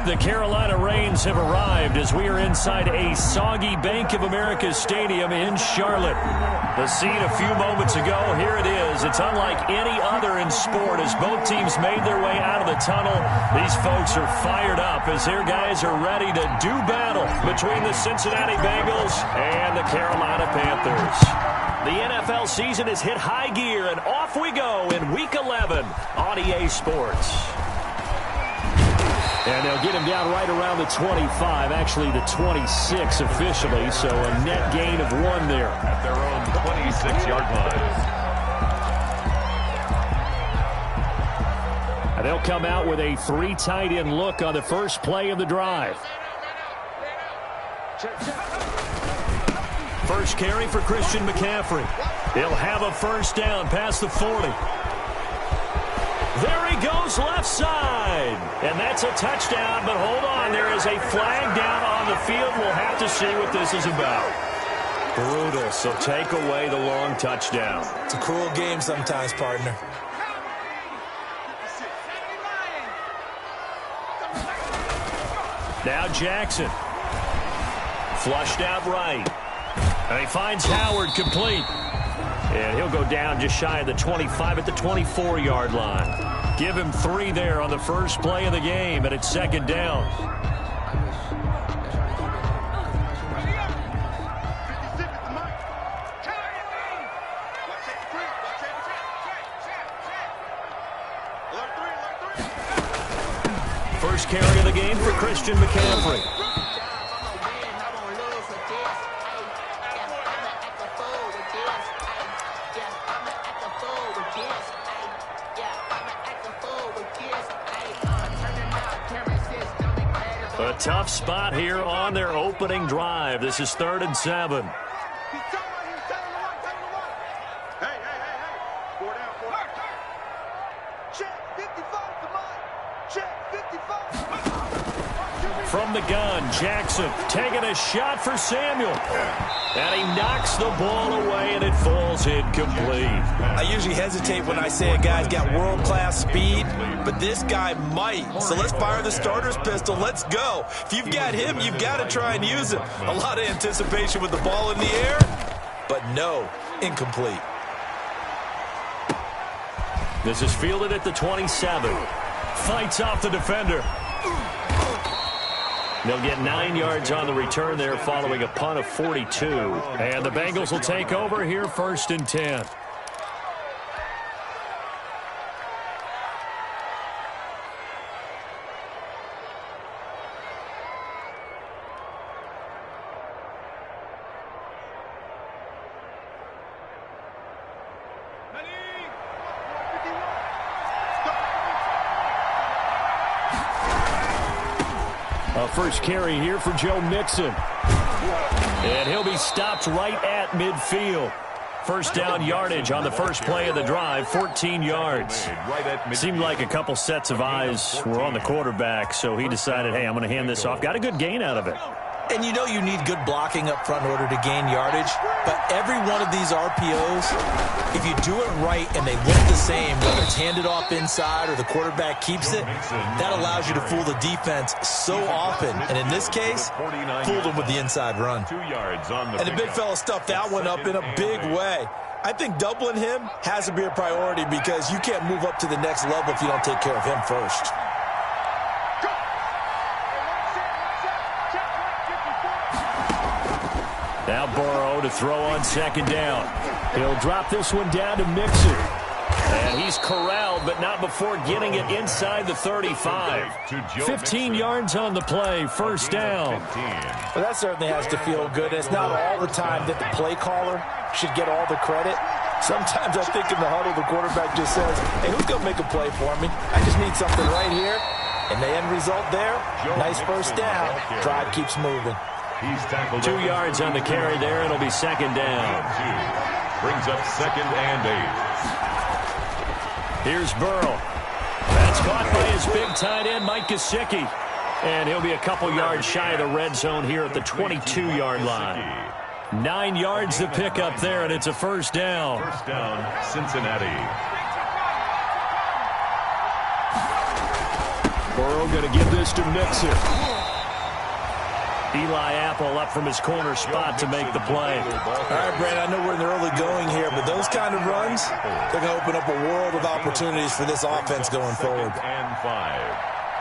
The Carolina Rains have arrived as we are inside a soggy Bank of America Stadium in Charlotte. The scene a few moments ago, here it is. It's unlike any other in sport as both teams made their way out of the tunnel. These folks are fired up as their guys are ready to do battle between the Cincinnati Bengals and the Carolina Panthers. The NFL season has hit high gear, and off we go in Week 11 on EA Sports. And they'll get him down right around the 25, actually the 26 officially, so a net gain of 1 there. At their own 26-yard line. And they'll come out with a 3 tight end look on the first play of the drive. First carry for Christian McCaffrey. He'll have a first down past the 40. There he goes left side. And that's a touchdown, but hold on. There is a flag down on the field. We'll have to see what this is about. Brutal, so take away the long touchdown. It's a cruel game sometimes, partner. Now Jackson. Flushed out right. And he finds Howard complete. And he'll go down just shy of the 25 at the 24-yard line. Give him 3 there on the first play of the game, and it's second down. First carry of the game for Christian McCaffrey. A tough spot here on their opening drive. This is 3rd and 7. From the gun, Jackson taking a shot for Samuel. And he knocks the ball away, and it falls incomplete. I usually hesitate when I say a guy's got world-class speed, but this guy might. So let's fire the starter's pistol. Let's go. If you've got him, you've got to try and use him. A lot of anticipation with the ball in the air, but no, incomplete. This is fielded at the 27. Fights off the defender. They'll get 9 yards on the return there following a punt of 42. And the Bengals will take over here 1st and 10. First carry here for Joe Mixon. And he'll be stopped right at midfield. First down yardage on the first play of the drive, 14 yards. Seemed like a couple sets of eyes were on the quarterback, so he decided, hey, I'm going to hand this off. Got a good gain out of it. And you know you need good blocking up front in order to gain yardage, but every one of these RPOs, if you do it right and they look the same, whether it's handed off inside or the quarterback keeps it, that allows you to fool the defense so often. And in this case, fooled them with the inside run. And the big fella stuffed that one up in a big way. I think doubling him has to be a priority because you can't move up to the next level if you don't take care of him first. Now Burrow to throw on second down. He'll drop this one down to Mixon. And he's corralled, but not before getting it inside the 35. 15 yards on the play, first down. Well, that certainly has to feel good. It's not all the time that the play caller should get all the credit. Sometimes I think in the huddle, the quarterback just says, hey, who's going to make a play for me? I just need something right here. And the end result there, nice first down. Drive keeps moving. 2 yards on the carry there. It'll be second down. Brings up 2nd and 8. Here's Burrow. That's caught by his big tight end, Mike Gesicki. And he'll be a couple yards shy of the red zone here at the 22-yard line. 9 yards to pick up there, and it's a first down. First down, Cincinnati. Burrow going to give this to Mixon. Eli Apple up from his corner spot to make the play. All right, Brandon, I know we're in the early going here, but those kind of runs, they're going to open up a world of opportunities for this offense going forward. And 5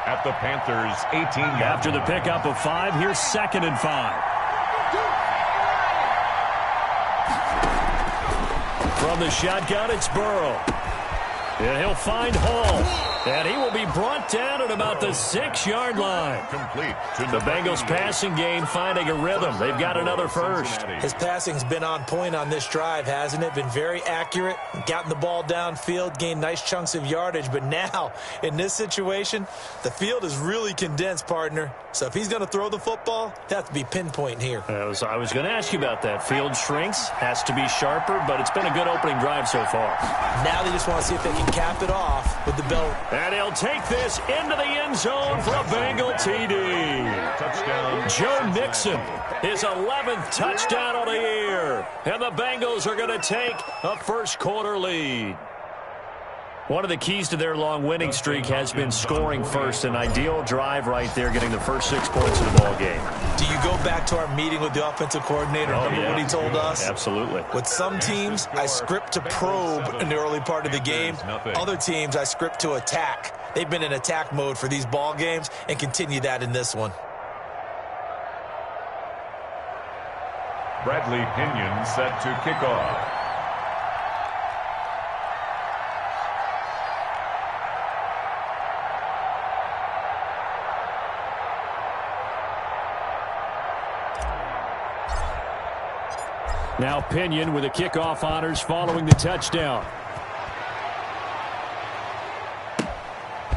at the Panthers' 18-yard. After the pickup of 5, here's 2nd and 5. From the shotgun, it's Burrow. And he'll find Hall. And he will be brought down at about the 6-yard line. Complete. The Bengals passing game finding a rhythm. They've got another first. His passing's been on point on this drive, hasn't it? Been very accurate. Gotten the ball downfield, gained nice chunks of yardage. But now, in this situation, the field is really condensed, partner. So if he's going to throw the football, they have to be pinpoint here. I was going to ask you about that. Field shrinks, has to be sharper, but it's been a good opening drive so far. Now they just want to see if they can cap it off with the belt. And he'll take this into the end zone for a Bengal TD. Touchdown. Joe Mixon, his 11th touchdown of the year. And the Bengals are going to take a first-quarter lead. One of the keys to their long winning streak has been scoring first. An ideal drive right there, getting the first 6 points of the ball game. Do you go back to our meeting with the offensive coordinator? Remember what he told us? Absolutely. With some teams, I script to probe in the early part of the game. Other teams, I script to attack. They've been in attack mode for these ball games and continue that in this one. Bradley Pinion set to kick off. Now Pinion with the kickoff honors following the touchdown.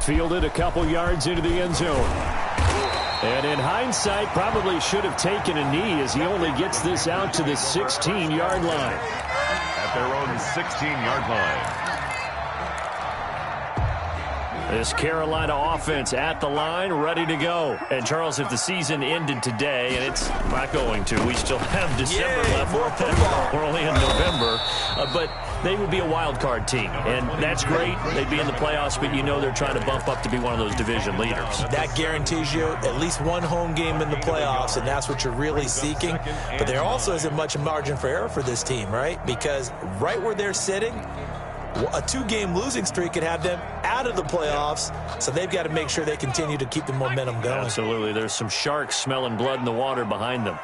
Fielded a couple yards into the end zone. And in hindsight, probably should have taken a knee as he only gets this out to the 16-yard line. At their own 16-yard line. This Carolina offense at the line, ready to go. And, Charles, if the season ended today, and it's not going to, we still have December left. We're only in November. But they would be a wild card team, and that's great. They'd be in the playoffs, but you know they're trying to bump up to be one of those division leaders. That guarantees you at least one home game in the playoffs, and that's what you're really seeking. But there also isn't much margin for error for this team, right? Because right where they're sitting, a 2-game losing streak could have them out of the playoffs, so they've got to make sure they continue to keep the momentum going. Absolutely. There's some sharks smelling blood in the water behind them.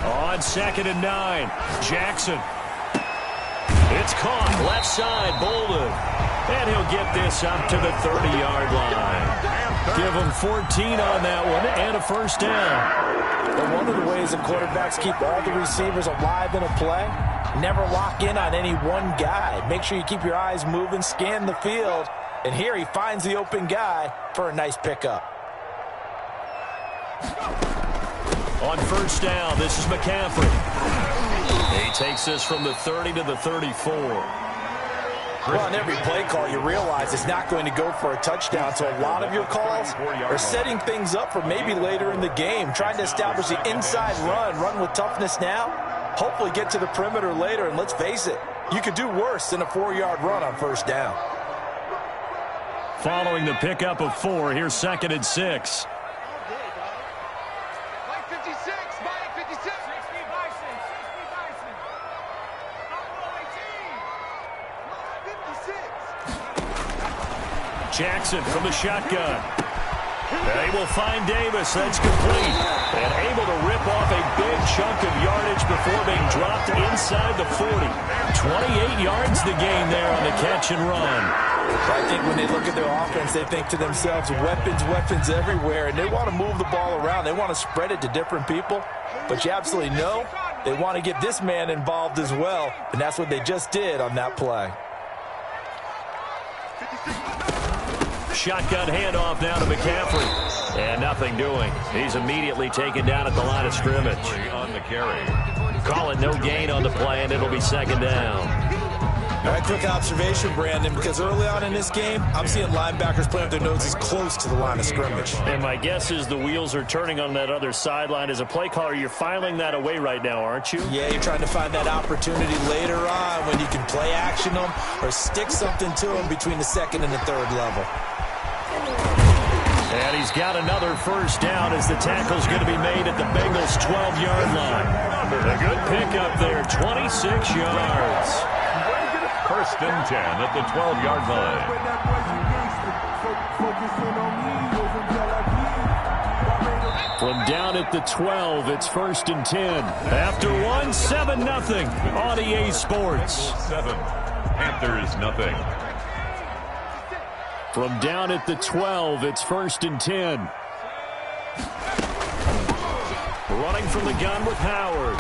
On 2nd and 9, Jackson. It's caught, left side, Bolden. And he'll get this up to the 30-yard line. Give him 14 on that one and a first down. But one of the ways that quarterbacks keep all the receivers alive in a play, never lock in on any one guy. Make sure you keep your eyes moving, scan the field. And here he finds the open guy for a nice pickup. On first down, this is McCaffrey. He takes this from the 30 to the 34. Well, on every play call, you realize it's not going to go for a touchdown, so a lot of your calls are setting things up for maybe later in the game, trying to establish the inside run with toughness now, hopefully get to the perimeter later, and let's face it, you could do worse than a 4-yard run on first down. Following the pickup of 4, here's 2nd and 6. Jackson from the shotgun. They will find Davis. That's complete. And able to rip off a big chunk of yardage before being dropped inside the 40. 28 yards the gain there on the catch and run. I think when they look at their offense, they think to themselves, weapons everywhere, and they want to move the ball around. They want to spread it to different people. But you absolutely know they want to get this man involved as well, and that's what they just did on that play. Shotgun handoff now to McCaffrey. And nothing doing. He's immediately taken down at the line of scrimmage. On the carry. Call it no gain on the play, and it'll be 2nd down. All right, quick observation, Brandon, because early on in this game, I'm seeing linebackers playing with their noses close to the line of scrimmage. And my guess is the wheels are turning on that other sideline. As a play caller, you're filing that away right now, aren't you? Yeah, you're trying to find that opportunity later on when you can play action them or stick something to them between the second and the third level. And he's got another first down as the tackle's going to be made at the Bengals' 12-yard line. A good pickup there, 26 yards. First and 10 at the 12-yard line. From down at the 12, it's first and 10. After one, 7-0 on EA Sports. 7, Panthers nothing. From down at the 12, it's first and 10. Running from the gun with Howard.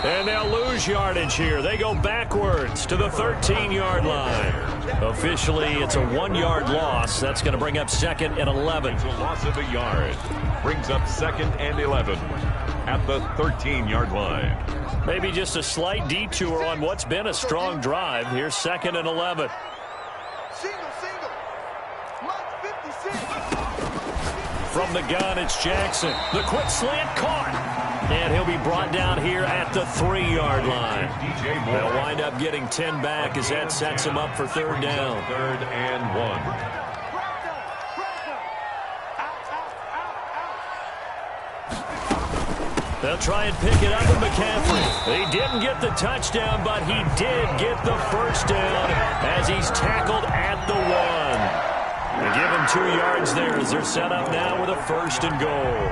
And they'll lose yardage here. They go backwards to the 13-yard line. Officially, it's a 1-yard loss. That's going to bring up second and 11. It's a loss of a yard. Brings up second and 11 at the 13-yard line. Maybe just a slight detour on what's been a strong drive. Here's second and 11. From the gun, it's Jackson. The quick slant caught. And he'll be brought down here at the 3-yard line. They'll wind up getting 10 back as that sets him up for third down. Third and 1. They'll try and pick it up with McCaffrey. He didn't get the touchdown, but he did get the first down as he's tackled at the 1. They give him 2 yards there as they're set up now with a first and goal.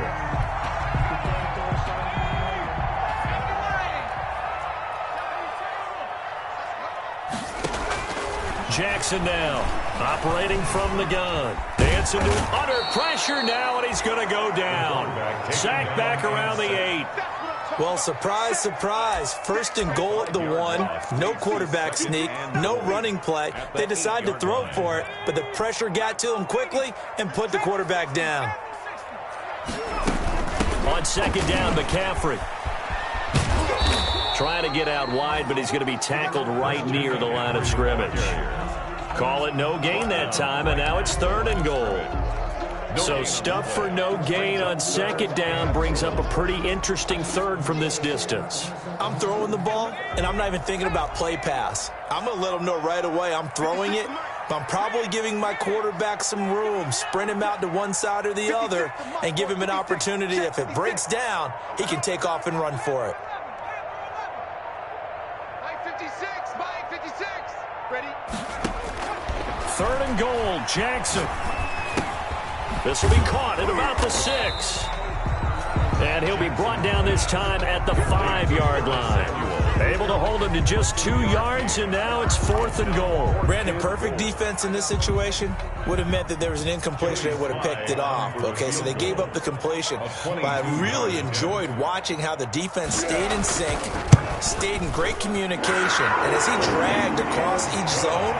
Jackson now, operating from the gun. Dancing to under pressure now, and he's going to go down. Sacked back around the 8. Well, surprise, surprise. First and goal at the 1. No quarterback sneak, no running play. They decide to throw for it, but the pressure got to him quickly and put the quarterback down. On second down, McCaffrey. Trying to get out wide, but he's going to be tackled right near the line of scrimmage. Call it no gain that time, and now it's third and goal. So stuff for no gain on second down brings up a pretty interesting third from this distance. I'm throwing the ball, and I'm not even thinking about play pass. I'm going to let them know right away I'm throwing it, but I'm probably giving my quarterback some room, sprint him out to one side or the other, and give him an opportunity. If it breaks down, he can take off and run for it. Third and goal, Jackson. This will be caught at about the 6. And he'll be brought down this time at the 5-yard line. Able to hold him to just 2 yards, and now it's fourth and goal. Brandon, perfect defense in this situation would have meant that there was an incompletion. They would have picked it off. Okay, so they gave up the completion. But I really enjoyed watching how the defense stayed in sync, stayed in great communication. And as he dragged across each zone,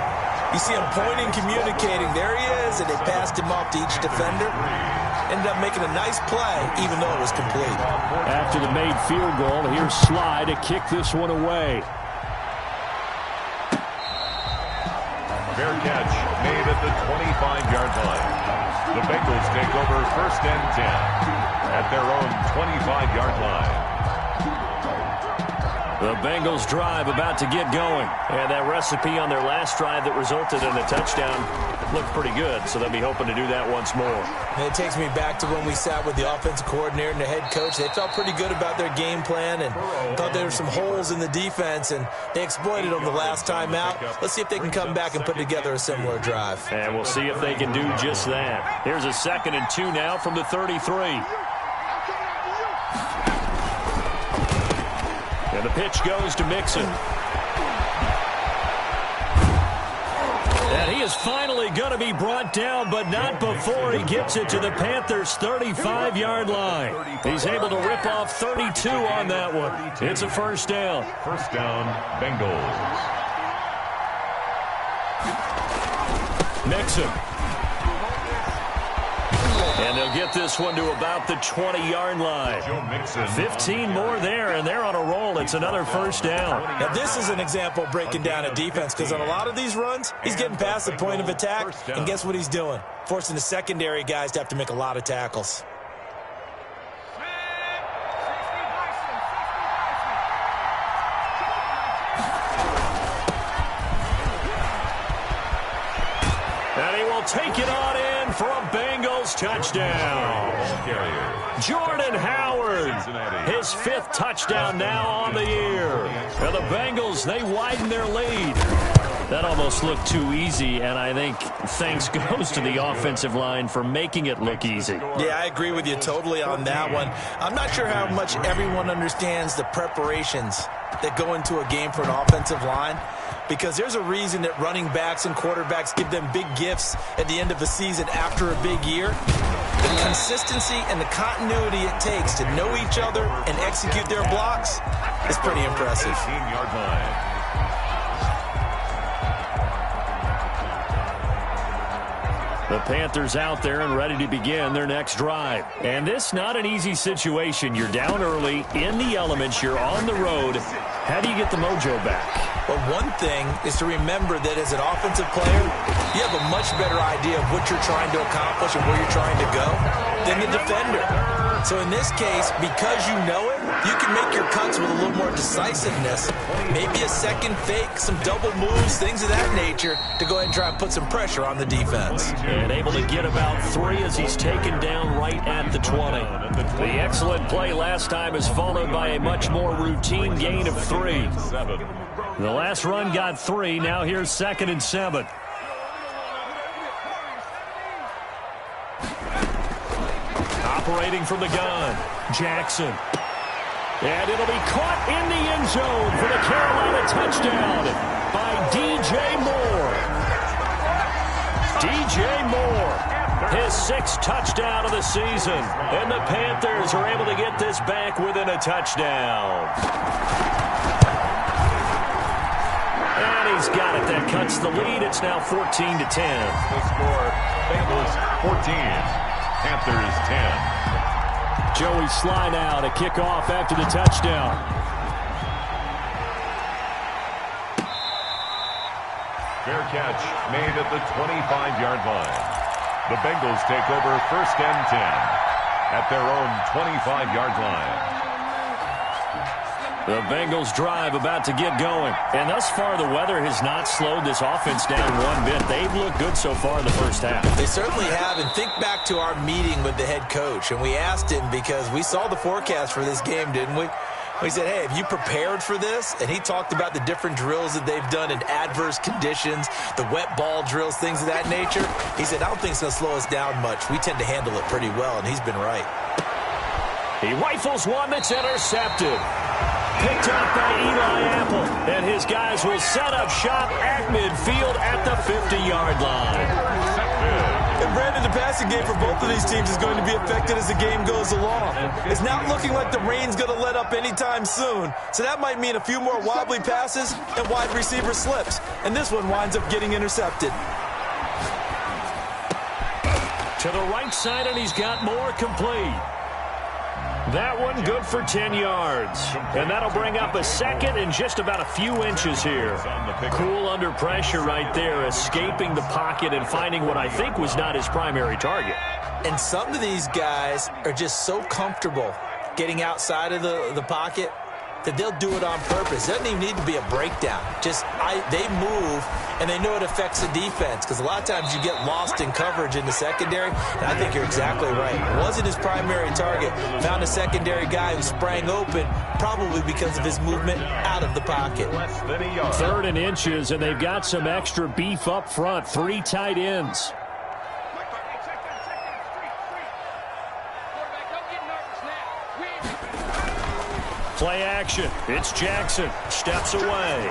you see him pointing, communicating. There he is, and they passed him off to each defender. Ended up making a nice play, even though it was complete. After the made field goal, here's Sly to kick this one away. Fair catch made at the 25-yard line. The Bengals take over first and 10 at their own 25-yard line. The Bengals drive about to get going. And that recipe on their last drive that resulted in a touchdown looked pretty good, so they'll be hoping to do that once more. And it takes me back to when we sat with the offensive coordinator and the head coach. They felt pretty good about their game plan and thought there were some holes in the defense, and they exploited them the last time out. Let's see if they can come back and put together a similar drive. And we'll see if they can do just that. Here's a 2nd and 2 now from the 33. And the pitch goes to Mixon. And he is finally going to be brought down, but not before he gets it to the Panthers' 35-yard line. He's able to rip off 32 on that one. It's a first down. First down, Bengals. Mixon. And they'll They'll get this one to about the 20-yard line. 15 more there, and they're on a roll. It's another first down. Now, this is an example of breaking down a defense, because on a lot of these runs, he's getting past the point of attack, and guess what he's doing? Forcing the secondary guys to have to make a lot of tackles. And he will take it on in for a Bengals touchdown. Jordan Howard, his 5th touchdown now on the year. And the Bengals, they widen their lead. That almost looked too easy, and I think thanks goes to the offensive line for making it look easy. Yeah, I agree with you totally on that one. I'm not sure how much everyone understands the preparations that go into a game for an offensive line, because there's a reason that running backs and quarterbacks give them big gifts at the end of the season after a big year. The consistency and the continuity it takes to know each other and execute their blocks is pretty impressive. 18-yard line. The Panthers out there and ready to begin their next drive. And this not an easy situation. You're down early, in the elements, you're on the road. How do you get the mojo back? Well, one thing is to remember that as an offensive player, you have a much better idea of what you're trying to accomplish and where you're trying to go than the defender. So in this case, because you know it, you can make your cuts with a little more decisiveness. Maybe a second fake, some double moves, things of that nature to go ahead and try and put some pressure on the defense. And able to get about 3 as he's taken down right at the 20. The excellent play last time is followed by a much more routine gain of 3. The last run got 3. Now here's 2nd and 7. Operating from the gun, Jackson. And it'll be caught in the end zone for the Carolina touchdown by DJ Moore. DJ Moore, his 6th touchdown of the season. And the Panthers are able to get this back within a touchdown. And he's got it. That cuts the lead. It's now 14-10. The score, Bengals 14. Panthers 10. Joey Sly now to kick off after the touchdown. Fair catch made at the 25-yard line. The Bengals take over 1st and 10 at their own 25-yard line. The Bengals drive about to get going. And thus far, the weather has not slowed this offense down one bit. They've looked good so far in the first half. They certainly have. And think back to our meeting with the head coach. And we asked him, because we saw the forecast for this game, didn't we? We said, hey, have you prepared for this? And he talked about the different drills that they've done in adverse conditions, the wet ball drills, things of that nature. He said, I don't think it's going to slow us down much. We tend to handle it pretty well, and he's been right. He rifles one that's intercepted. Picked up by Eli Apple. And his guys will set up shop at midfield at the 50-yard line. And Brandon, the passing game for both of these teams is going to be affected as the game goes along. It's not looking like the rain's going to let up anytime soon. So that might mean a few more wobbly passes and wide receiver slips. And this one winds up getting intercepted. To the right side, and he's got more complete. That one good for 10 yards. And that'll bring up a 2nd and just about a few inches here. Cool under pressure right there, escaping the pocket and finding what I think was not his primary target. And some of these guys are just so comfortable getting outside of the pocket that they'll do it on purpose. It doesn't even need to be a breakdown. Just they move, and they know it affects the defense, because a lot of times you get lost in coverage in the secondary, and I think you're exactly right. It wasn't his primary target. Found a secondary guy who sprang open, probably because of his movement out of the pocket. 3rd and inches, and they've got some extra beef up front. 3 tight ends. Play action. It's Jackson. Steps away.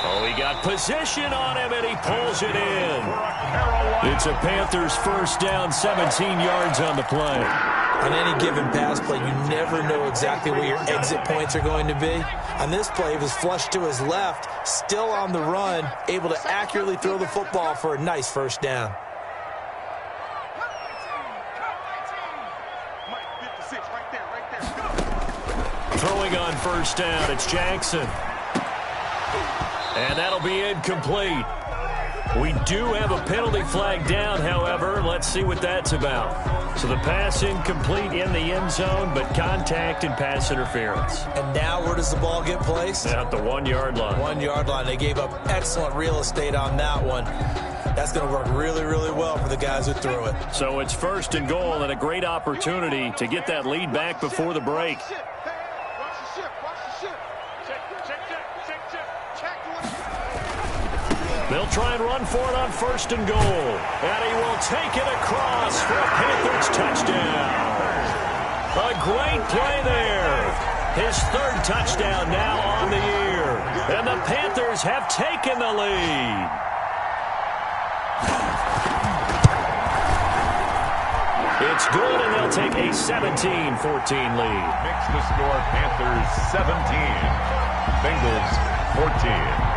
Oh, he got position on him, and he pulls it in. It's a Panthers first down, 17 yards on the play. On any given pass play, you never know exactly where your exit points are going to be. On this play, it was flushed to his left, still on the run, able to accurately throw the football for a nice first down. Throwing on first down, it's Jackson. And that'll be incomplete. We do have a penalty flag down, however. Let's see what that's about. So the pass incomplete in the end zone, but contact and pass interference. And now where does the ball get placed? At the 1-yard line. 1-yard line. They gave up excellent real estate on that one. That's going to work really, really well for the guys who threw it. So it's first and goal and a great opportunity to get that lead back before the break. They'll try and run for it on first and goal. And he will take it across for a Panthers touchdown. A great play there. His third touchdown now on the year. And the Panthers have taken the lead. It's good, and they'll take a 17-14 lead. Makes the score Panthers 17, Bengals 14.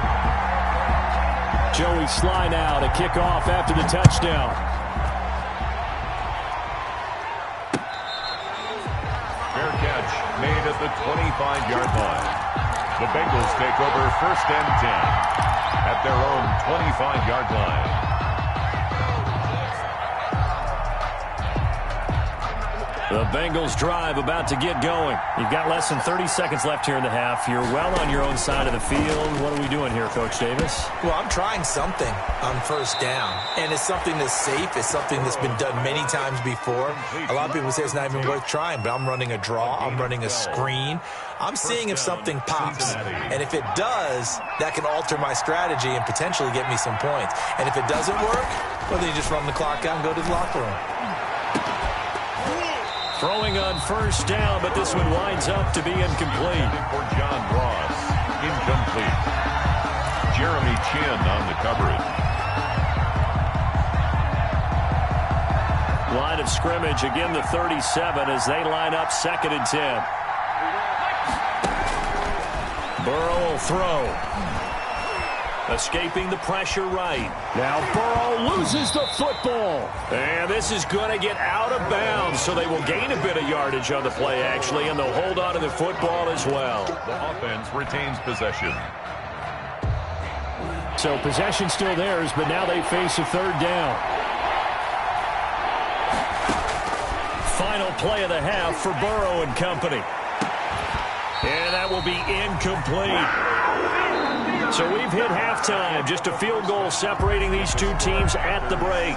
Joey Sly now to kick off after the touchdown. Fair catch made at the 25-yard line. The Bengals take over first and 10 at their own 25-yard line. The Bengals drive about to get going. You've got less than 30 seconds left here in the half. You're well on your own side of the field. What are we doing here, Coach Davis? Well, I'm trying something on first down, and it's something that's safe. It's something that's been done many times before. A lot of people say it's not even worth trying, but I'm running a draw. I'm running a screen. I'm seeing if something pops, and if it does, that can alter my strategy and potentially get me some points. And if it doesn't work, well, then you just run the clock out and go to the locker room. Throwing on first down, but this one winds up to be incomplete. For John Ross, incomplete. Jeremy Chin on the coverage. Line of scrimmage, again the 37 as they line up second and 10. Burrow will throw. Escaping the pressure right. Now Burrow loses the football. And this is going to get out of bounds, so they will gain a bit of yardage on the play, actually, and they'll hold on to the football as well. The offense retains possession. So possession still theirs, but now they face a third down. Final play of the half for Burrow and company. And that will be incomplete. So we've hit halftime. Just a field goal separating these two teams at the break.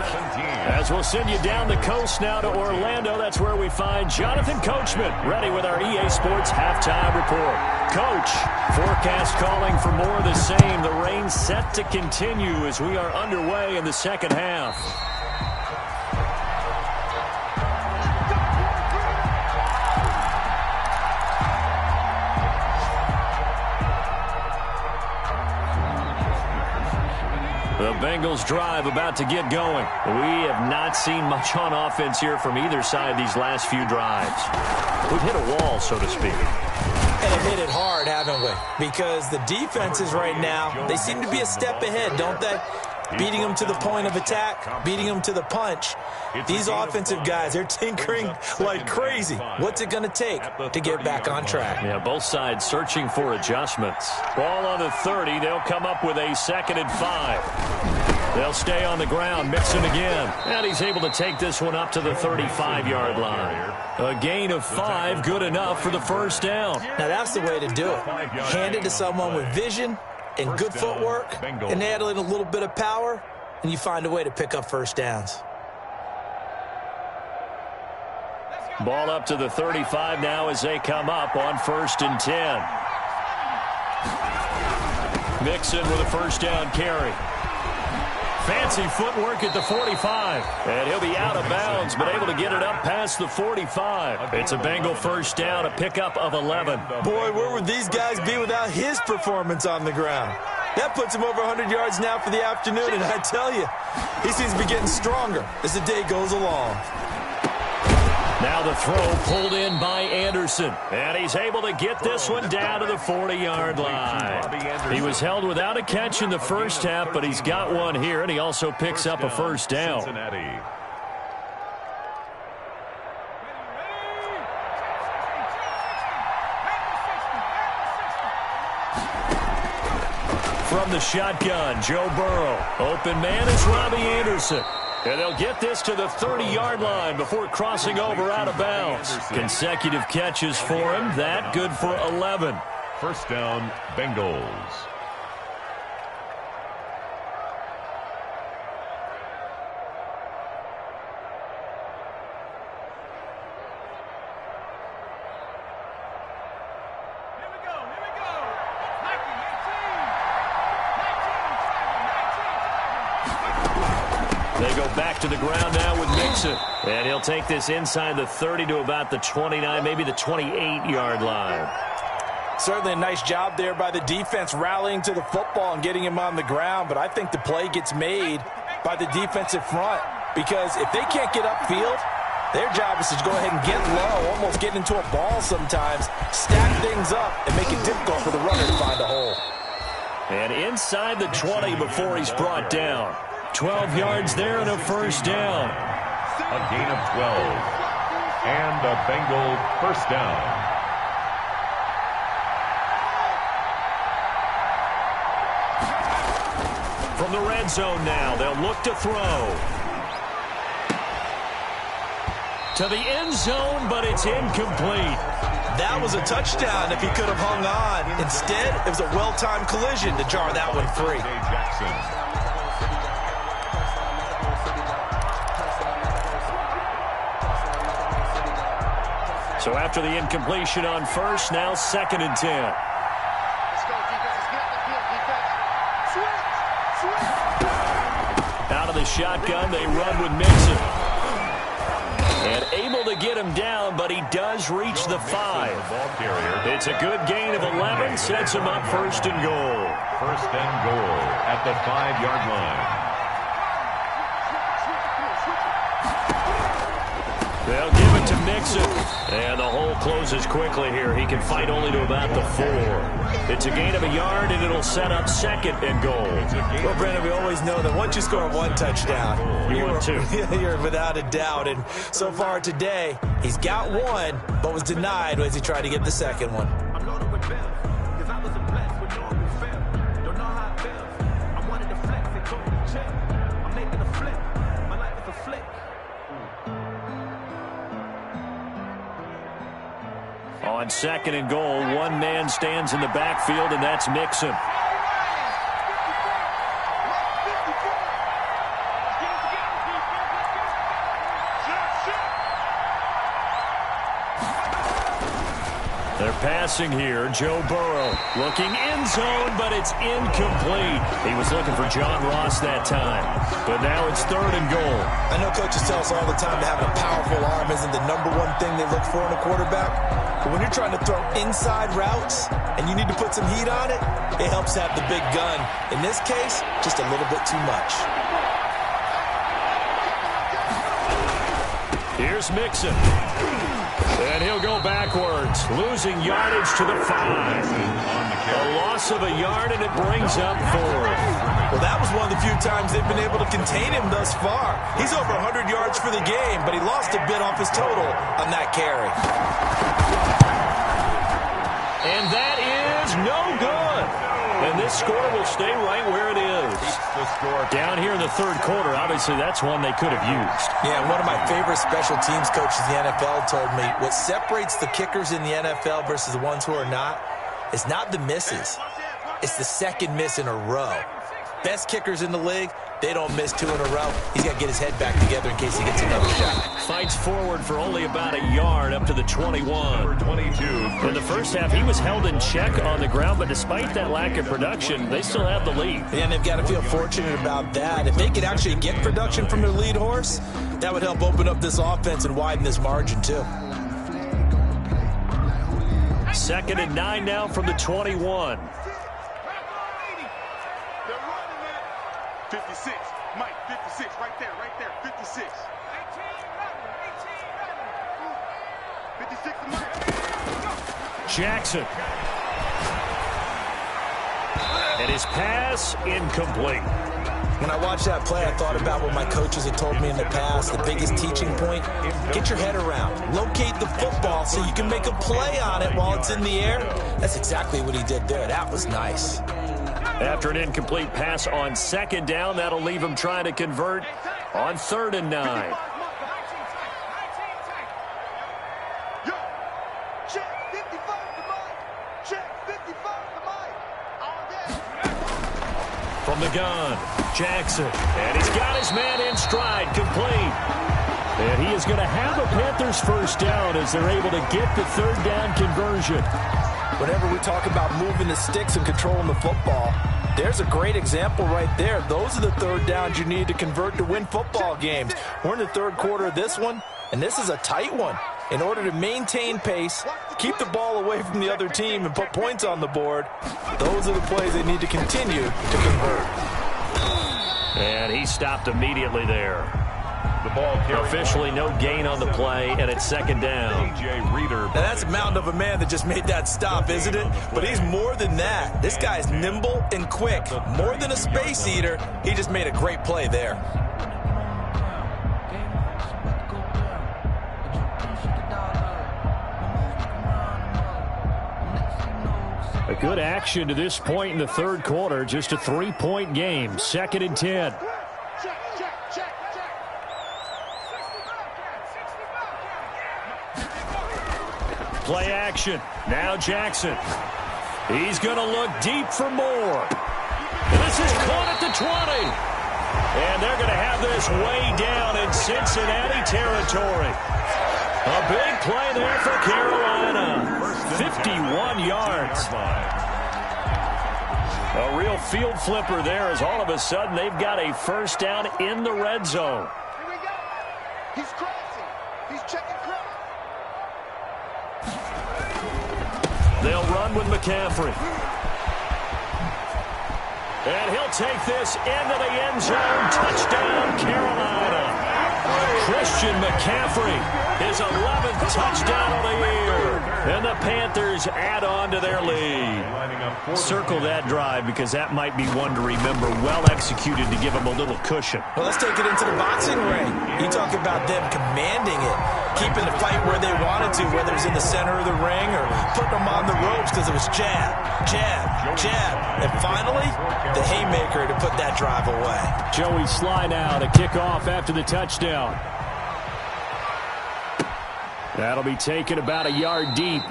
As we'll send you down the coast now to Orlando, that's where we find Jonathan Coachman, ready with our EA Sports halftime report. Coach, forecast calling for more of the same. The rain set to continue as we are underway in the second half. The Bengals drive about to get going. We have not seen much on offense here from either side these last few drives. We've hit a wall, so to speak. And have hit it hard, haven't we? Because the defenses right now, they seem to be a step ahead, don't they? Beating them to the point of attack, beating them to the punch. These offensive guys, they're tinkering like crazy. What's it going to take to get back on track? Yeah, both sides searching for adjustments. Ball on the 30. They'll come up with a 2nd and 5. They'll stay on the ground, Mixon again. And he's able to take this one up to the 35-yard line. A gain of 5, good enough for the first down. Now that's the way to do it. Hand it to someone with vision and good footwork, and add in a little bit of power, and you find a way to pick up first downs. Ball up to the 35 now as they come up on 1st and 10. Mixon with a first down carry. Fancy footwork at the 45. And he'll be out of bounds, but able to get it up past the 45. It's a Bengal first down, a pickup of 11. Boy, where would these guys be without his performance on the ground? That puts him over 100 yards now for the afternoon, and I tell you, he seems to be getting stronger as the day goes along. Now the throw pulled in by Anderson. And he's able to get this one down to the 40-yard line. He was held without a catch in the first half, but he's got one here, and he also picks up a first down. from the shotgun. Joe Burrow. Open man is Robbie Anderson. And they'll get this to the 30-yard line before crossing over out of bounds. Consecutive catches for him. That good for 11. First down, Bengals. They go back to the ground now with Mixon. And he'll take this inside the 30 to about the 29, maybe the 28-yard line. Certainly a nice job there by the defense rallying to the football and getting him on the ground. But I think the play gets made by the defensive front. Because if they can't get upfield, their job is to go ahead and get low, almost get into a ball sometimes, stack things up, and make it difficult for the runner to find a hole. And inside the 20 before he's brought down. 12 yards there and a first down. A gain of 12. And a Bengal first down. From the red zone now, they'll look to throw. To the end zone, but it's incomplete. That was a touchdown if he could have hung on. Instead, it was a well-timed collision to jar that one free. Jackson. So after the incompletion on first, now 2nd and 10. Let's go, defense. Let's get the field, defense. Switch. Out of the shotgun, they run with Mixon. And able to get him down, but he does reach the 5. It's a good gain of 11, sets him up 1st and goal. 1st and goal at the 5-yard line. They'll give it to Mixon. And the hole closes quickly here. He can fight only to about the 4. It's a gain of a yard, and it'll set up 2nd and goal. Well, Brandon, we always know that once you score one touchdown, you're without a doubt. And so far today, he's got one, but was denied as he tried to get the second one. On 2nd and goal, one man stands in the backfield, and that's Mixon. They're passing here. Joe Burrow looking end zone, but it's incomplete. He was looking for John Ross that time. But now it's 3rd and goal. I know coaches tell us all the time that having a powerful arm isn't the #1 thing they look for in a quarterback. But when you're trying to throw inside routes and you need to put some heat on it, it helps have the big gun. In this case, just a little bit too much. Here's Mixon. And he'll go backwards, losing yardage to the 5. A loss of a yard, and it brings up 4th. Well, that was one of the few times they've been able to contain him thus far. He's over 100 yards for the game, but he lost a bit off his total on that carry. And that is no good. And this score will stay right where it is. Down here in the 3rd quarter, obviously that's one they could have used. Yeah, one of my favorite special teams coaches in the NFL told me what separates the kickers in the NFL versus the ones who are not is not the misses. It's the 2nd miss in a row. Best kickers in the league, they don't miss 2 in a row. He's got to get his head back together in case he gets another shot. Fights forward for only about a yard up to the 21. Number 22. In the first half, he was held in check on the ground, but despite that lack of production, they still have the lead. And they've got to feel fortunate about that. If they could actually get production from their lead horse, that would help open up this offense and widen this margin, too. 2nd and 9 now from the 21. 56. Mike, 56. Right there. 56. 56 to Mike. Jackson. And his pass incomplete. When I watched that play, I thought about what my coaches had told me in the past. The biggest teaching point, get your head around. Locate the football so you can make a play on it while it's in the air. That's exactly what he did there. That was nice. After an incomplete pass on second down, that'll leave him trying to convert on 3rd and 9. From the gun, Jackson. And he's got his man in stride, complete. And he is going to have a Panthers first down as they're able to get the 3rd down conversion. Whenever we talk about moving the sticks and controlling the football, there's a great example right there. Those are the 3rd downs you need to convert to win football games. We're in the 3rd quarter of this one, and this is a tight one. In order to maintain pace, keep the ball away from the other team, and put points on the board, those are the plays they need to continue to convert. And he stopped immediately there. The ball officially no gain on the play, and it's 2nd down. Now that's a mountain of a man that just made that stop, isn't it? But he's more than that. This guy's nimble and quick. More than a space eater, he just made a great play there. A good action to this point in the 3rd quarter. Just a 3-point game. 2nd and 10. Play action. Now Jackson. He's going to look deep for more. This is caught at the 20. And they're going to have this way down in Cincinnati territory. A big play there for Carolina. 51 yards. A real field flipper there as all of a sudden they've got a first down in the red zone. Here we go. He's crossing. He's checking cross. They'll run with McCaffrey. And he'll take this into the end zone. Touchdown, Carolina. Christian McCaffrey, his 11th touchdown of the year. And the Panthers add on to their lead. Circle that drive because that might be one to remember. Well executed to give them a little cushion. Well, let's take it into the boxing ring. You talk about them commanding it, keeping the fight where they wanted to, whether it's in the center of the ring or putting them on the ropes because it was jab, jab, jab. And finally, the haymaker to put that drive away. Joey Sly now to kick off after the touchdown. That'll be taken about a yard deep.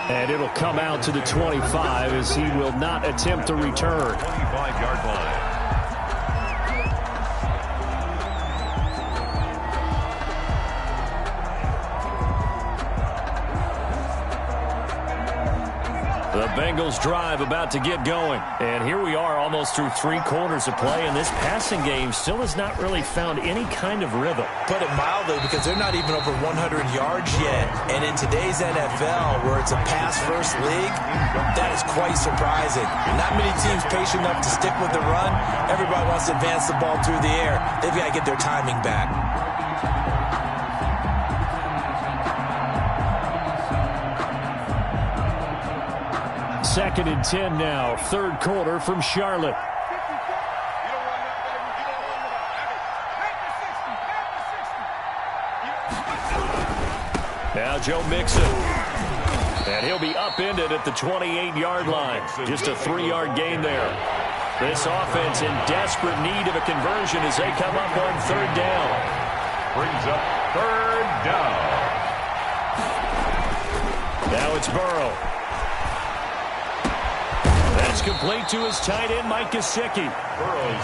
And it'll come out to the 25 as he will not attempt to return. 25-yard line. The Bengals drive about to get going. And here we are almost through 3 quarters of play, and this passing game still has not really found any kind of rhythm. Put it mildly, because they're not even over 100 yards yet. And in today's NFL, where it's a pass-first league, that is quite surprising. Not many teams patient enough to stick with the run. Everybody wants to advance the ball through the air. They've got to get their timing back. Second and 10 now, 3rd quarter from Charlotte. Now Joe Mixon. And he'll be upended at the 28-yard line. Just a 3-yard gain there. This offense in desperate need of a conversion as they come up on 3rd down. Brings up 3rd down. Now it's Burrow. That's complete to his tight end, Mike Gesicki.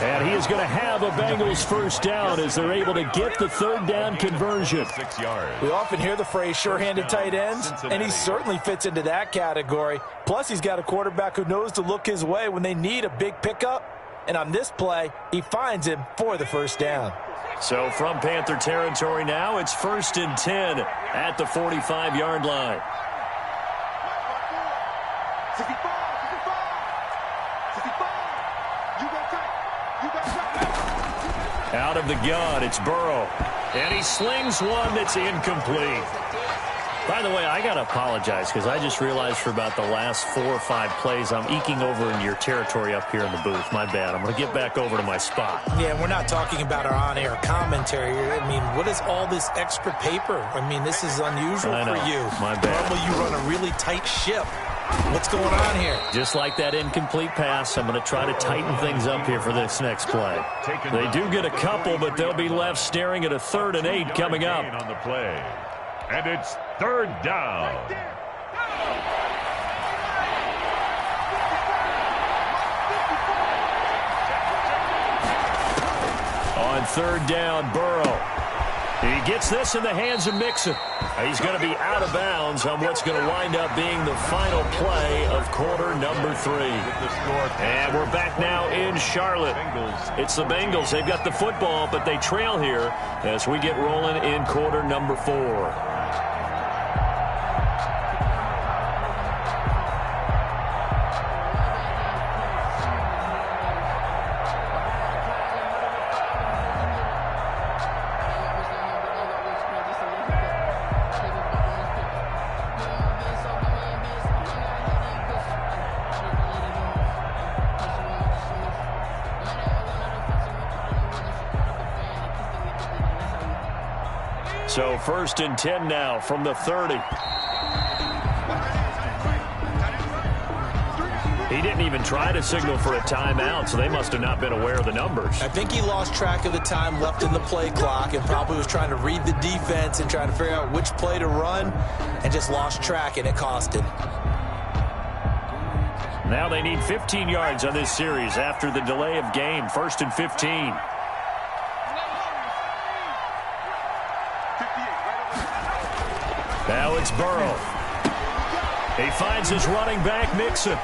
And he is going to have a Bengals first down as they're able to get the 3rd down conversion. 6 yards. We often hear the phrase sure-handed tight ends, and he certainly fits into that category. Plus, he's got a quarterback who knows to look his way when they need a big pickup. And on this play, he finds him for the first down. So from Panther territory now, it's 1st and 10 at the 45-yard line. Out of the gun, it's Burrow. And he slings one that's incomplete. By the way, I got to apologize because I just realized for about the last 4 or 5 plays, I'm eking over into your territory up here in the booth. My bad. I'm going to get back over to my spot. Yeah, we're not talking about our on-air commentary. I mean, what is all this extra paper? I mean, this is unusual for you. My bad. Normally you run a really tight ship. What's going on here? Just like that incomplete pass, I'm going to try to tighten things up here for this next play. They do get a couple, but they'll be left staring at a 3rd and 8 coming up. On the play. And it's 3rd down. On 3rd down, Burrow. He gets this in the hands of Mixon. He's going to be out of bounds on what's going to wind up being the final play of quarter number 3. And we're back now in Charlotte. It's the Bengals. They've got the football, but they trail here as we get rolling in quarter number 4. So 1st and 10 now from the 30. He didn't even try to signal for a timeout, so they must have not been aware of the numbers. I think he lost track of the time left in the play clock and probably was trying to read the defense and trying to figure out which play to run and just lost track, and it cost him. Now they need 15 yards on this series after the delay of game. 1st and 15. Now it's Burrow. He finds his running back, Mixon.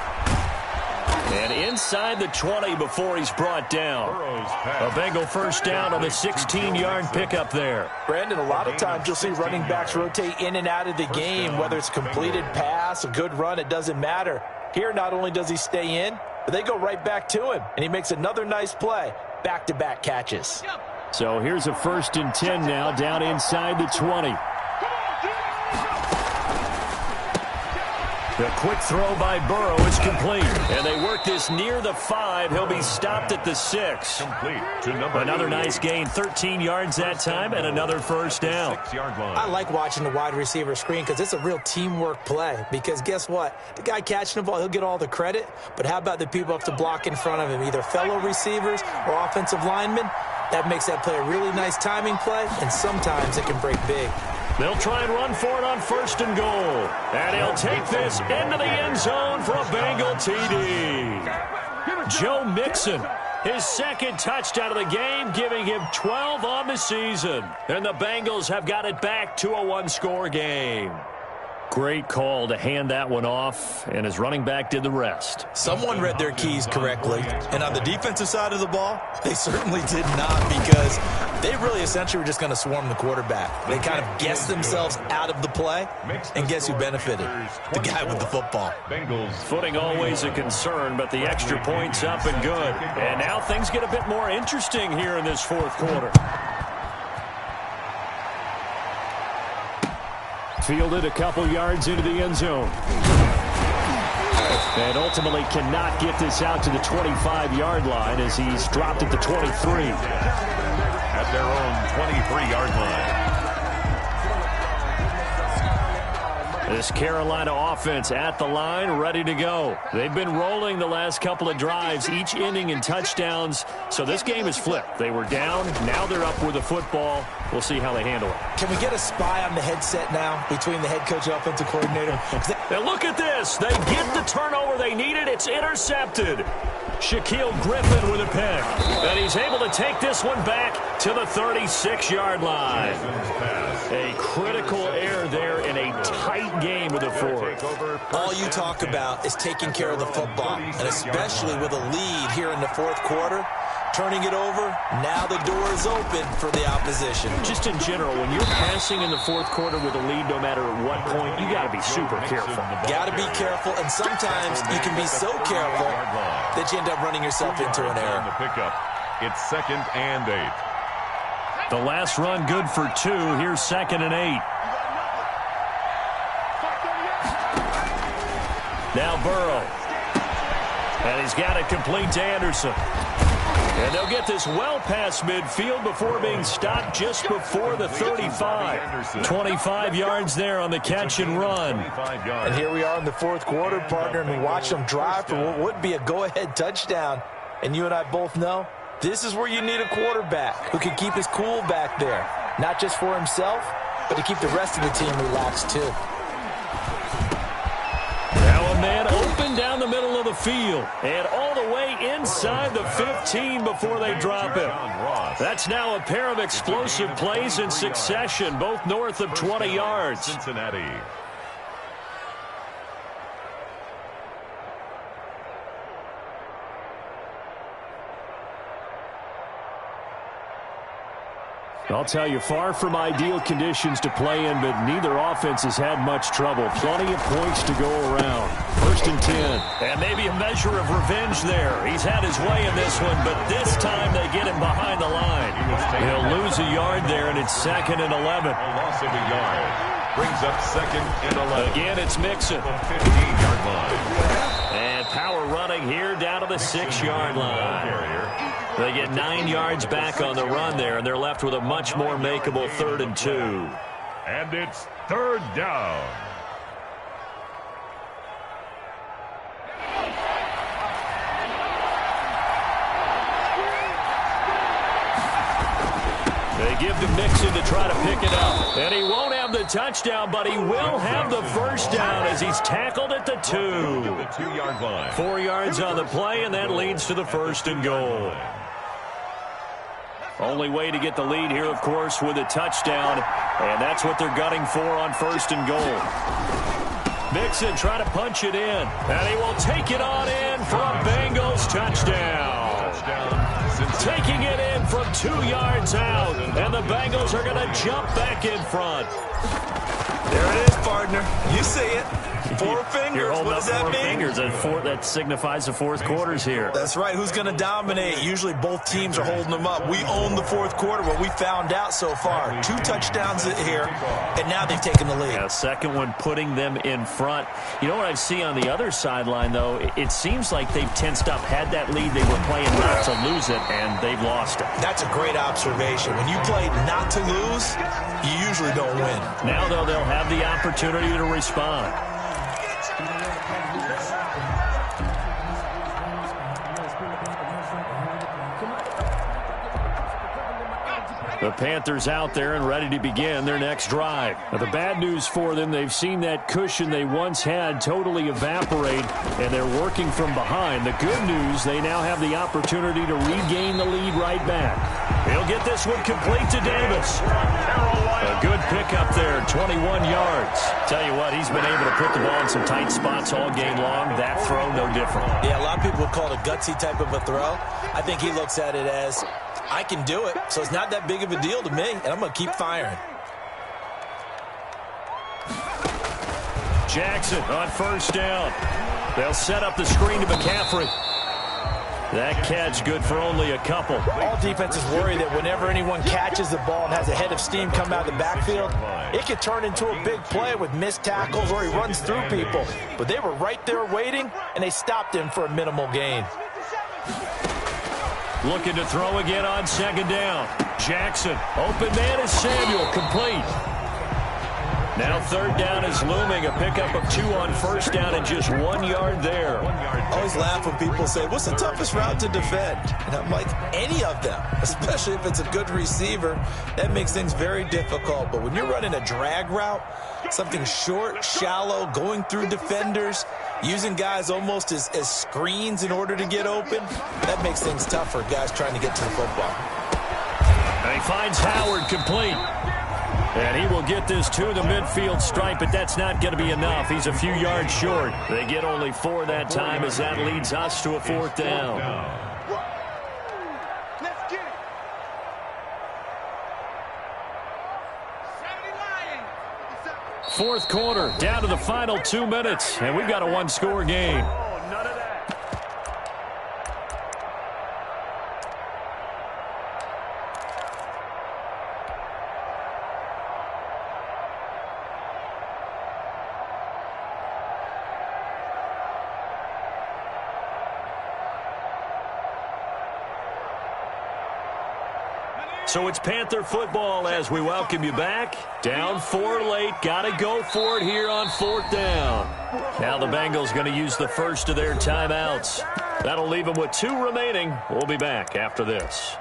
And inside the 20 before he's brought down. A Bengal 1st down on the 16-yard pickup there. Brandon, a lot of times you'll see running backs rotate in and out of the game, whether it's completed pass, a good run, it doesn't matter. Here, not only does he stay in, but they go right back to him, and he makes another nice play. Back-to-back catches. So here's a 1st and 10 now down inside the 20. The quick throw by Burrow is complete. And they work this near the 5. He'll be stopped at the 6. Complete to number Another nice gain, 13 yards that time, and another 1st down. 6-yard line. I like watching the wide receiver screen because it's a real teamwork play. Because guess what? The guy catching the ball, he'll get all the credit. But how about the people up to block in front of him, either fellow receivers or offensive linemen? That makes that play a really nice timing play, and sometimes it can break big. They'll try and run for it on 1st and goal. And he'll take this into the end zone for a Bengal TD. Joe Mixon, his 2nd touchdown of the game, giving him 12 on the season. And the Bengals have got it back to a 1-score game. Great call to hand that one off, and his running back did the rest. Someone read their keys correctly, and on the defensive side of the ball, they certainly did not, because they really essentially were just going to swarm the quarterback. They kind of guessed themselves out of the play, and guess who benefited? The guy with the football. Footing always a concern, but the extra point's up and good. And now things get a bit more interesting here in this 4th quarter. Fielded a couple yards into the end zone. And ultimately cannot get this out to the 25-yard line as he's dropped at the 23. At their own 23-yard line. This Carolina offense at the line, ready to go. They've been rolling the last couple of drives, each inning in touchdowns. So this game is flipped. They were down. Now they're up with the football. We'll see how they handle it. Can we get a spy on the headset now between the head coach and offensive coordinator? And look at this. They get the turnover they needed. It's intercepted. Shaquille Griffin with a pick. And he's able to take this one back to the 36-yard line. A critical error there in a tight game with the 4th. All you talk about is taking care of the football, and especially with a lead here in the 4th quarter. Turning it over, now the door is open for the opposition. Just in general, when you're passing in the 4th quarter with a lead, no matter at what point, you got to be super careful. Got to be careful, and sometimes you can be so careful that you end up running yourself into an error. It's 2nd and 8. The last run good for 2. Here's 2nd and 8. Now Burrow. And he's got it complete to Anderson. And they'll get this well past midfield before being stopped just before the 35. 25 yards there on the catch and run. And here we are in the fourth quarter, partner, and we watch them drive for what would be a go-ahead touchdown. And you and I both know this is where you need a quarterback who can keep his cool back there. Not just for himself, but to keep the rest of the team relaxed too. Now a man open down the middle of the field and all the way inside the 15 before they drop him. That's now a pair of explosive plays in succession, both north of 20 yards. Cincinnati. I'll tell you, far from ideal conditions to play in, but neither offense has had much trouble. Plenty of points to go around. 1st and 10. And maybe a measure of revenge there. He's had his way in this one, but this time they get him behind the line. He'll lose a yard there, and it's 2nd and 11. A loss of a yard. Brings up 2nd and 11. Again, it's Mixon. 15-yard line. And power running here down to the 6-yard line. They get 9 yards back on the run there, and they're left with a much more makeable 3rd and 2. And it's 3rd down. They give to Mixon to try to pick it up. And he won't have the touchdown, but he will have the first down as he's tackled at the 2. The 2-yard line. 4 yards on the play, and that leads to the 1st and goal. Only way to get the lead here, of course, with a touchdown. And that's what they're gunning for on 1st and goal. Mixon trying to punch it in. And he will take it on in for a Bengals touchdown. Taking it in from 2 yards out. And the Bengals are going to jump back in front. There it is, partner. You see it. 4 fingers. What does that mean? Fingers. That signifies the fourth quarter's here. That's right. Who's going to dominate? Usually both teams are holding them up. We own the fourth quarter, what we found out so far. 2 touchdowns here, and now they've taken the lead. Yeah, second one putting them in front. You know what I see on the other sideline, though? It seems like they've tensed up, had that lead. They were playing not to lose it, and they've lost it. That's a great observation. When you play not to lose, you usually don't win. Now, though, they'll have the opportunity to respond. The Panthers out there and ready to begin their next drive. Now, the bad news for them, they've seen that cushion they once had totally evaporate, and they're working from behind. The good news, they now have the opportunity to regain the lead right back. He'll get this one complete to Davis. A good pickup there, 21 yards. Tell you what, he's been able to put the ball in some tight spots all game long. That throw, no different. Yeah, a lot of people would call it a gutsy type of a throw. I think he looks at it as, I can do it, so it's not that big of a deal to me, and I'm going to keep firing. Jackson on 1st down. They'll set up the screen to McCaffrey. That catch good for only a couple. All defenses worry that whenever anyone catches the ball and has a head of steam come out of the backfield, it could turn into a big play with missed tackles or he runs through people. But they were right there waiting, and they stopped him for a minimal gain. Looking to throw again on 2nd down. Jackson, open man is Samuel, complete. Now 3rd down is looming. A pickup of 2 on 1st down and just 1 yard there. I always laugh when people say, what's the toughest route to defend? And I'm like, any of them, especially if it's a good receiver. That makes things very difficult. But when you're running a drag route, something short, shallow, going through defenders, using guys almost as screens in order to get open, that makes things tough for guys trying to get to the football. And he finds Howard complete. And he will get this to the midfield stripe, but that's not going to be enough. He's a few yards short. They get only 4 that time as that leads us to a 4th down. Let's get it. 4th quarter, down to the final 2 minutes, and we've got a 1-score game. So it's Panther football as we welcome you back. Down 4 late. Got to go for it here on 4th down. Now the Bengals going to use the first of their timeouts. That'll leave them with 2 remaining. We'll be back after this.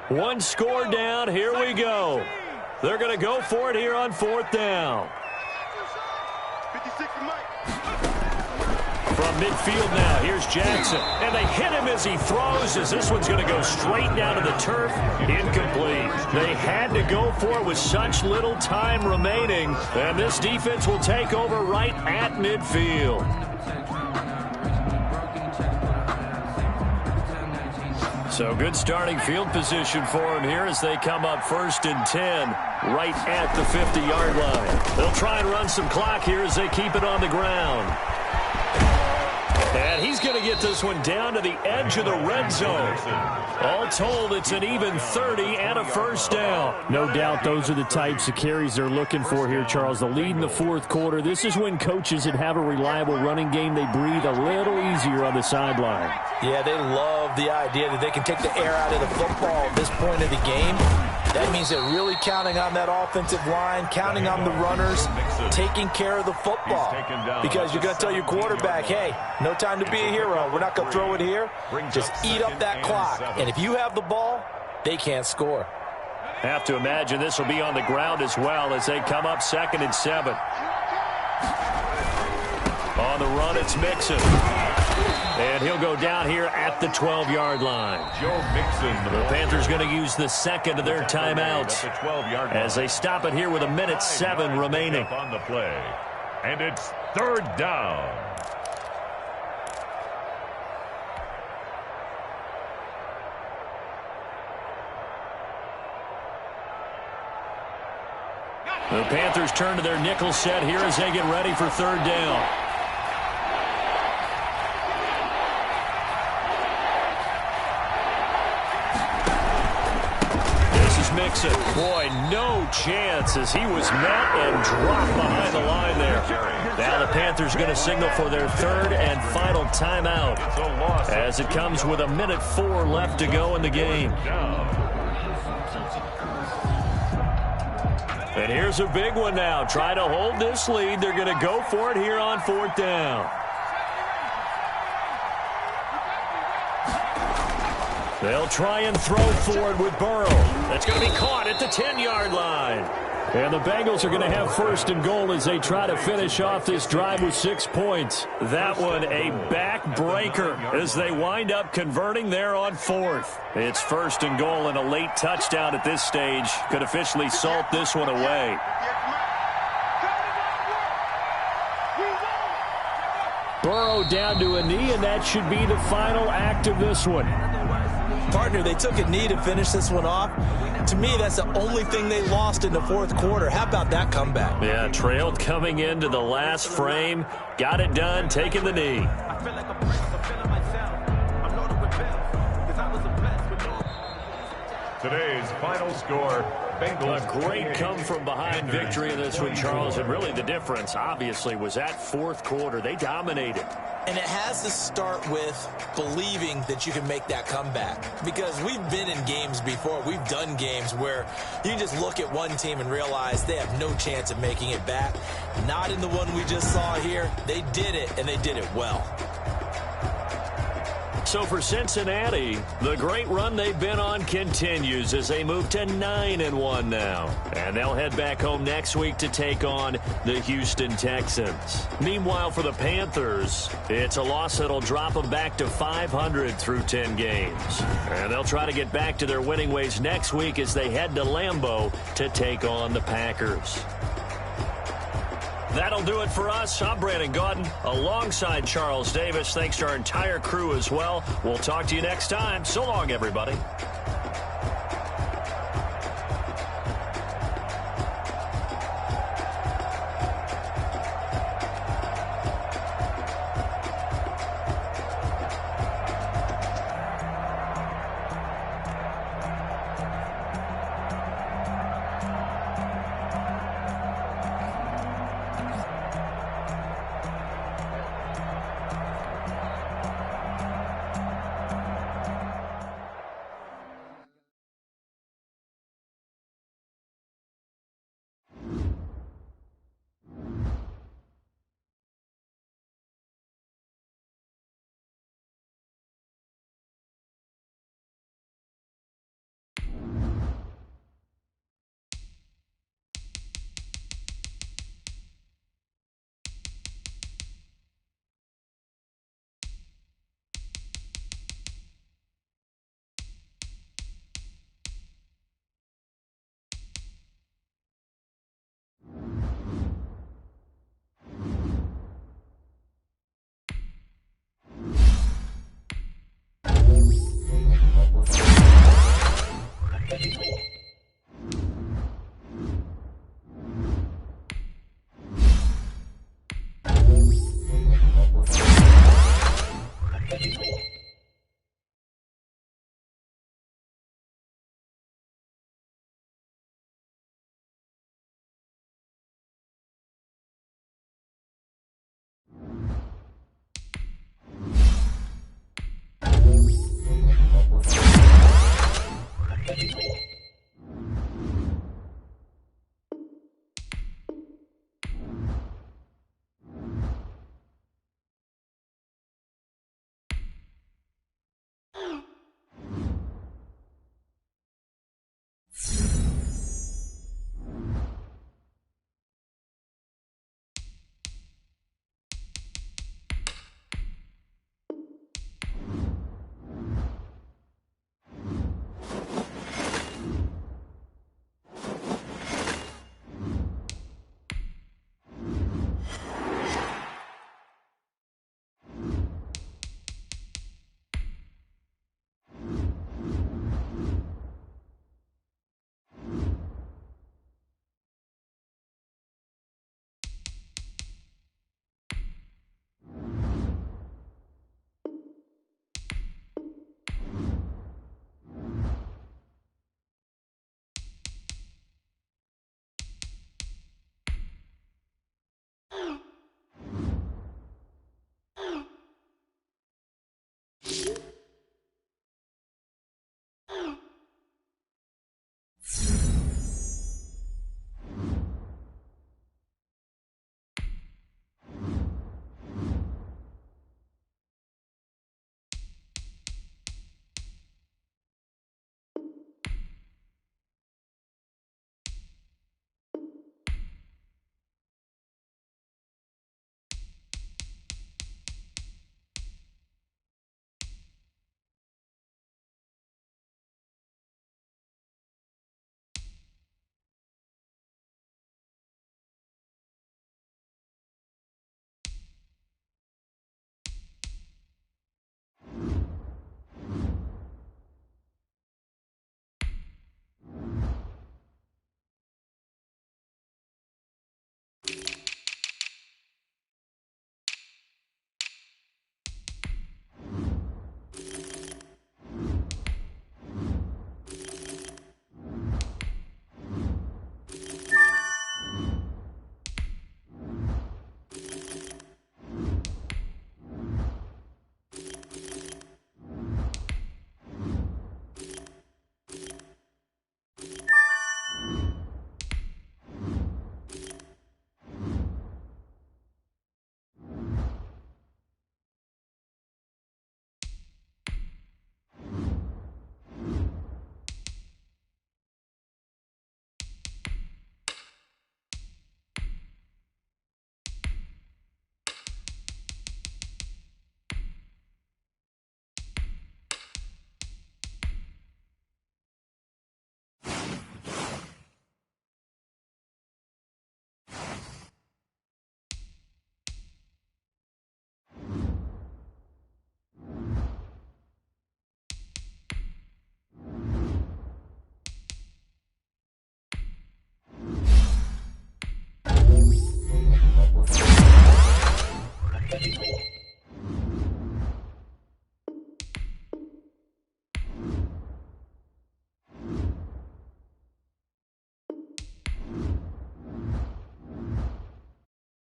One score down. Here we go. They're going to go for it here on 4th down. From midfield now, here's Jackson. And they hit him as he throws, as this one's going to go straight down to the turf. Incomplete. They had to go for it with such little time remaining. And this defense will take over right at midfield. So good starting field position for them here as they come up 1st and 10 right at the 50-yard line. They'll try and run some clock here as they keep it on the ground. And he's going to get this one down to the edge of the red zone. All told, it's an even 30 and a 1st down. No doubt those are the types of carries they're looking for here, Charles. The lead in the 4th quarter. This is when coaches that have a reliable running game, they breathe a little easier on the sideline. Yeah, they love the idea that they can take the air out of the football at this point of the game. That means they're really counting on that offensive line, counting on the runners, taking care of the football. Because you're going to tell your quarterback, hey, no time to be a hero. We're not going to throw it here. Just eat up that clock. And if you have the ball, they can't score. Have to imagine this will be on the ground as well as they come up 2nd and 7. On the run, it's Mixon. And he'll go down here at the 12-yard line. Joe Mixon. The Panthers going to use the second of their timeouts as they stop it here with 1:07 remaining. On the play. And it's 3rd down. The Panthers turn to their nickel set here as they get ready for 3rd down. Mixon. Boy, no chance as he was met and dropped behind the line there. Now the Panthers going to signal for their 3rd and final timeout as it comes with 1:04 left to go in the game. And here's a big one now. Try to hold this lead. They're going to go for it here on 4th down. They'll try and throw forward with Burrow. That's going to be caught at the 10-yard line. And the Bengals are going to have 1st and goal as they try to finish off this drive with 6 points. That one a backbreaker as they wind up converting there on 4th. It's 1st and goal, and a late touchdown at this stage could officially salt this one away. Burrow down to a knee, and that should be the final act of this one. Partner, they took a knee to finish this one off. To me, that's the only thing they lost in the 4th quarter. How about that comeback? Yeah, trailed coming into the last frame. Got it done, taking the knee. Today's final score, Bengals. A great come-from-behind victory in this one, Charles. And really the difference, obviously, was that 4th quarter. They dominated. And it has to start with believing that you can make that comeback. Because we've been in games before. We've done games where you just look at one team and realize they have no chance of making it back. Not in the one we just saw here. They did it, and they did it well. So for Cincinnati, the great run they've been on continues as they move to 9-1 now. And they'll head back home next week to take on the Houston Texans. Meanwhile, for the Panthers, it's a loss that'll drop them back to 500 through 10 games. And they'll try to get back to their winning ways next week as they head to Lambeau to take on the Packers. That'll do it for us. I'm Brandon Gaudin alongside Charles Davis. Thanks to our entire crew as well. We'll talk to you next time. So long, everybody.